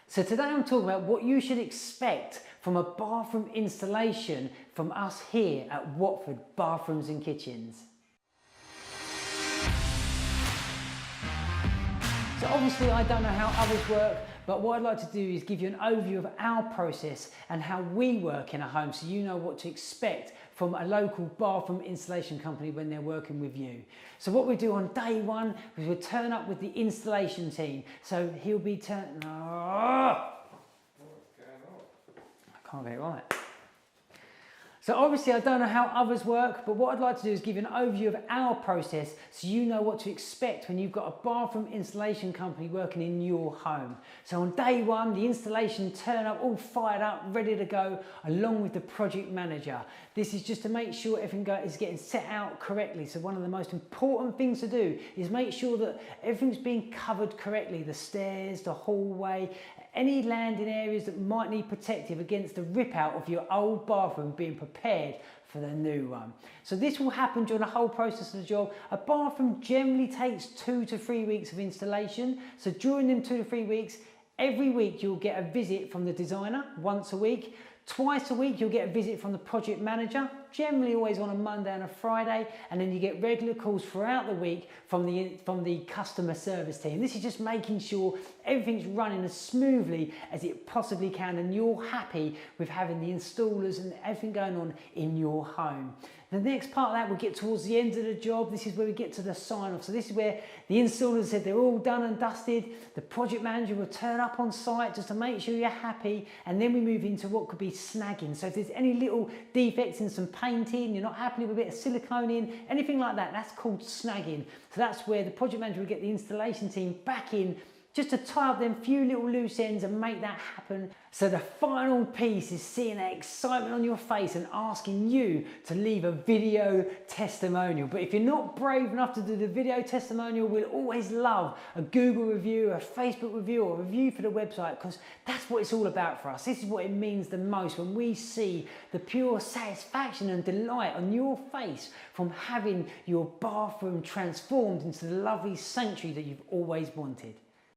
So today I'm talking about what you should expect from a bathroom installation from us here at Watford Bathrooms and Kitchens. So obviously I don't know how others work, but what I'd like to do is give you an overview of our process and how we work in a home so you know what to expect from a local bathroom installation company when they're working with you. So what we do on day one is we turn up with the installation team. So he'll be turning... I can't get it right. So obviously I don't know how others work, but what I'd like to do is give you an overview of our process so you know what to expect when you've got a bathroom installation company working in your home. So on day one, the installation turn up all fired up, ready to go, along with the project manager. This is just to make sure everything is getting set out correctly. So one of the most important things to do is make sure that everything's being covered correctly. The stairs, the hallway, any landing areas that might need protective against the rip out of your old bathroom being prepared for the new one. So this will happen during the whole process of the job. A bathroom generally takes 2 to 3 weeks of installation. So during them 2 to 3 weeks, every week you'll get a visit from the designer once a week. Twice a week you'll get a visit from the project manager, generally always on a Monday and a Friday, and then you get regular calls throughout the week from the customer service team. This is just making sure everything's running as smoothly as it possibly can and you're happy with having the installers and everything going on in your home. The next part of that, we'll get towards the end of the job. This is where we get to the sign-off. So this is where the installers said they're all done and dusted. The project manager will turn up on site just to make sure you're happy. And then we move into what could be snagging. So if there's any little defects in some painting, you're not happy with a bit of silicone in, anything like that, that's called snagging. So that's where the project manager will get the installation team back in just to tie up them few little loose ends and make that happen. So the final piece is seeing that excitement on your face and asking you to leave a video testimonial. But if you're not brave enough to do the video testimonial, we'll always love a Google review, a Facebook review, or a review for the website, because that's what it's all about for us. This is what it means the most when we see the pure satisfaction and delight on your face from having your bathroom transformed into the lovely sanctuary that you've always wanted.